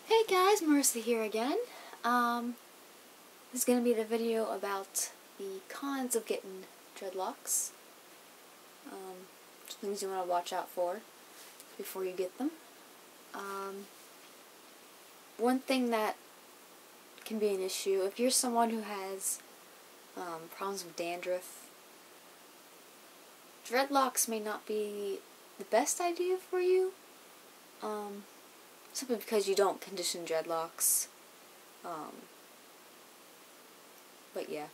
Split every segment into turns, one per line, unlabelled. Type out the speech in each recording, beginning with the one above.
Hey guys, Marissa here again. This is going to be the video about the cons of getting dreadlocks. Things you want to watch out for before you get them. One thing that can be an issue, if you're someone who has problems with dandruff, dreadlocks may not be the best idea for you. Simply because you don't condition dreadlocks. But yeah.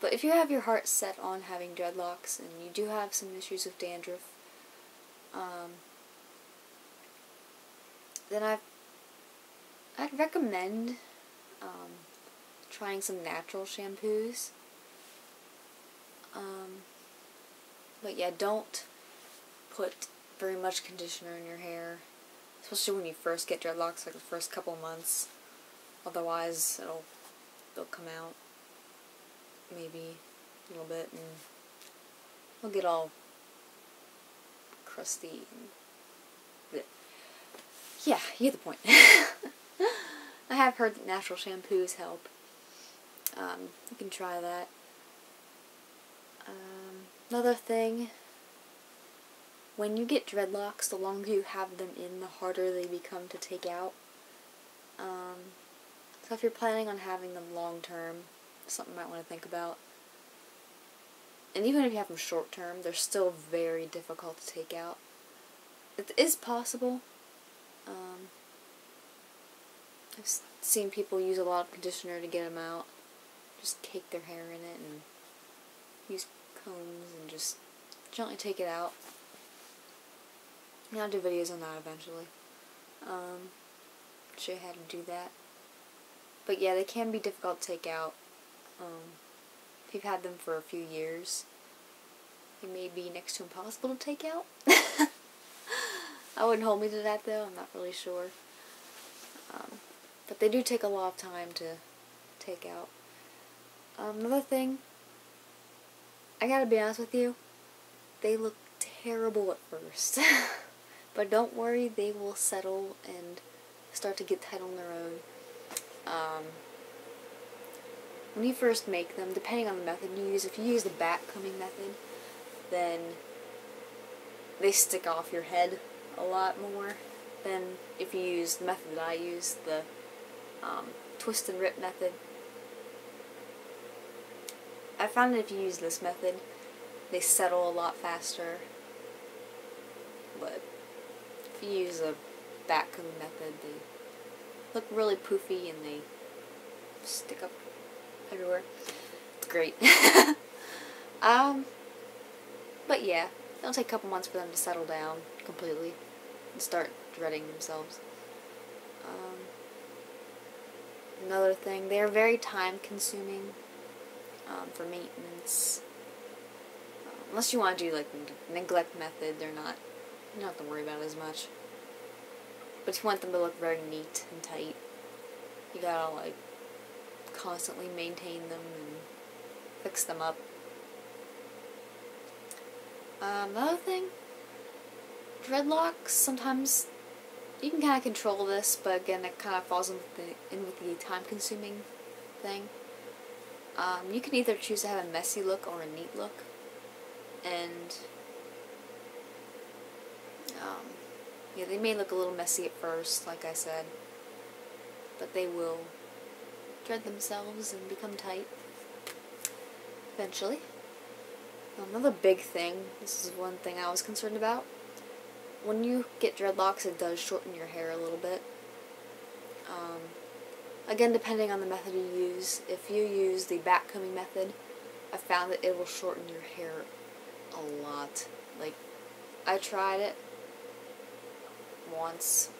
But if you have your heart set on having dreadlocks and you do have some issues with dandruff, then I'd recommend trying some natural shampoos. But yeah, don't put very much conditioner in your hair, especially when you first get dreadlocks, like the first couple months. Otherwise, they'll come out maybe a little bit and they'll get all crusty and yeah, you get the point. I have heard that natural shampoos help. You can try that. Another thing, when you get dreadlocks, the longer you have them in, the harder they become to take out. So if you're planning on having them long term, something you might want to think about. And even if you have them short term, they're still very difficult to take out. It is possible. I've seen people use a lot of conditioner to get them out. Just cake their hair in it and use combs and just gently take it out. And I'll do videos on that eventually. Show you how to do that. But yeah, they can be difficult to take out. If you've had them for a few years, they may be next to impossible to take out. I wouldn't hold me to that though, I'm not really sure. But they do take a lot of time to take out. Another thing, I gotta be honest with you, they look terrible at first. But don't worry, they will settle and start to get tight on their own. When you first make them, depending on the method you use, if you use the back combing method, then they stick off your head a lot more than if you use the method that I use, the twist and rip method. I found that if you use this method, they settle a lot faster. But if you use a back combing method, they look really poofy and they stick up everywhere. It's great. But yeah, it'll take a couple months for them to settle down completely and start dreading themselves. Another thing, they are very time consuming for maintenance. Unless you want to do like the neglect method, you don't have to worry about it as much. But if you want them to look very neat and tight, you gotta like constantly maintain them and fix them up. Another thing, dreadlocks, sometimes you can kind of control this, but again, it kind of falls in with the time-consuming thing. You can either choose to have a messy look or a neat look, and yeah, they may look a little messy at first, like I said, but they will dread themselves and become tight eventually. Another big thing, this is one thing I was concerned about. When you get dreadlocks, it does shorten your hair a little bit. Again, depending on the method you use. If you use the back combing method, I found that it will shorten your hair a lot. Like, I tried it once.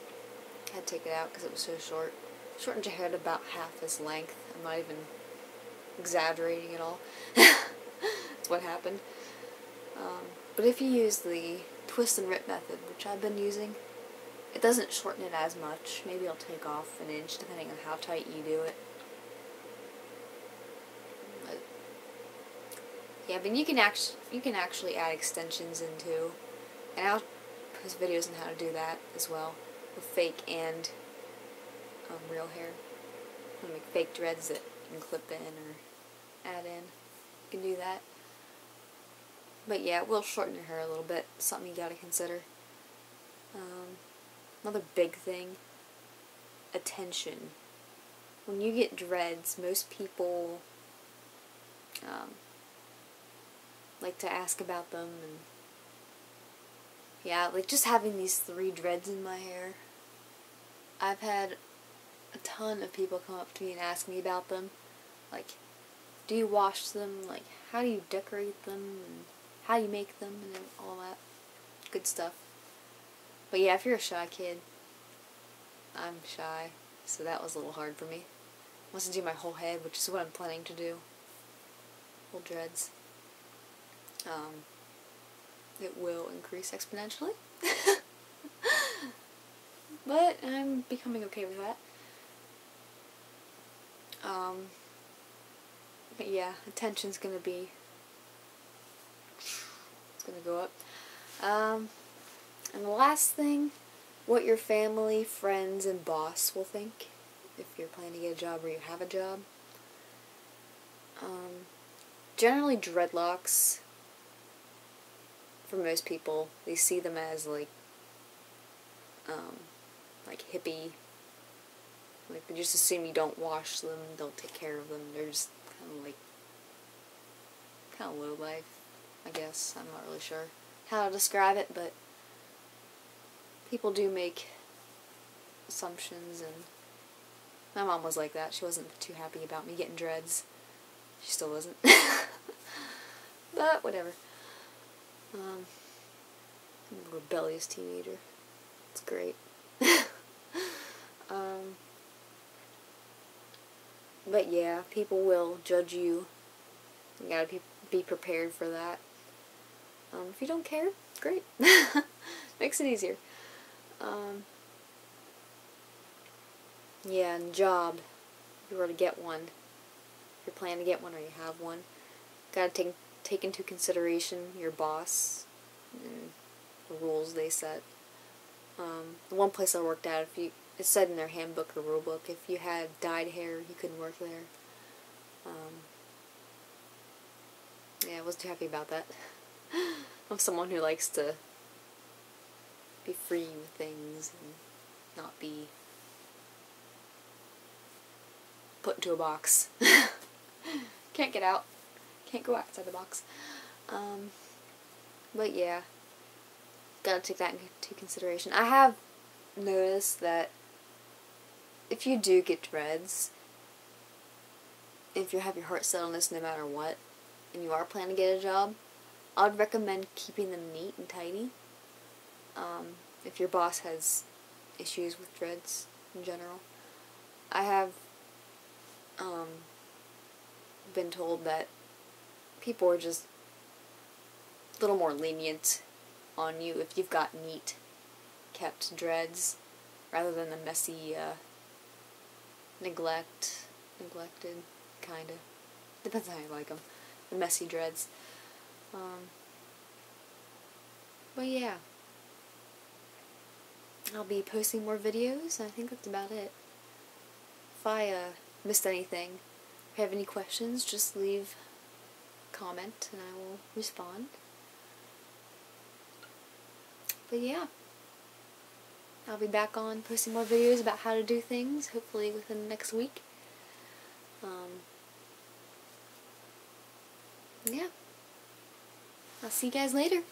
I had to take it out because it was so short. Shortened your hair to about half its length. I'm not even exaggerating at all. That's what happened. But if you use the twist and rip method, which I've been using, it doesn't shorten it as much. Maybe it'll take off an inch depending on how tight you do it. But yeah, but you can actually add extensions into, and I'll post videos on how to do that as well, with fake and real hair. You can make fake dreads that you can clip in or add in. You can do that. But yeah, it will shorten your hair a little bit. Something you gotta consider. Another big thing, attention. When you get dreads, most people like to ask about them, and yeah, like just having these 3 dreads in my hair. I've had a ton of people come up to me and ask me about them. Like, do you wash them? Like, how do you decorate them? And how do you make them? And all that good stuff. But yeah, if you're a shy kid, I'm shy, so that was a little hard for me. I want to do my whole head, which is what I'm planning to do. Whole dreads. It will increase exponentially. But I'm becoming okay with that. But yeah, attention's gonna be... it's gonna go up. And the last thing, what your family, friends, and boss will think if you're planning to get a job or you have a job. Generally dreadlocks, for most people, they see them as like hippie. Like, they just assume you don't wash them, don't take care of them. They're just kind of low life, I guess. I'm not really sure how to describe it, but people do make assumptions, and my mom was like that. She wasn't too happy about me getting dreads. She still isn't. But whatever. I'm a rebellious teenager. It's great. But yeah, people will judge you. You gotta be prepared for that. If you don't care, great. Makes it easier. Yeah, and job. If you were to get one, if you're planning to get one or you have one, gotta take into consideration your boss and the rules they set. The one place I worked at, it said in their handbook or rule book, if you had dyed hair, you couldn't work there. Yeah, I wasn't too happy about that. I'm someone who likes to be free with things and not be put into a box. Can't get out. Can't go outside the box. But yeah, gotta take that into consideration. I have noticed that if you do get dreads, if you have your heart set on this no matter what, and you are planning to get a job, I would recommend keeping them neat and tidy. If your boss has issues with dreads in general. I have been told that people are just a little more lenient on you if you've got neat kept dreads rather than the messy neglected kinda, depends on how you like them, the messy dreads. But yeah, I'll be posting more videos. I think that's about it. If I missed anything, if you have any questions, just leave a comment and I will respond. But yeah, I'll be back on posting more videos about how to do things, hopefully within the next week. Yeah. I'll see you guys later.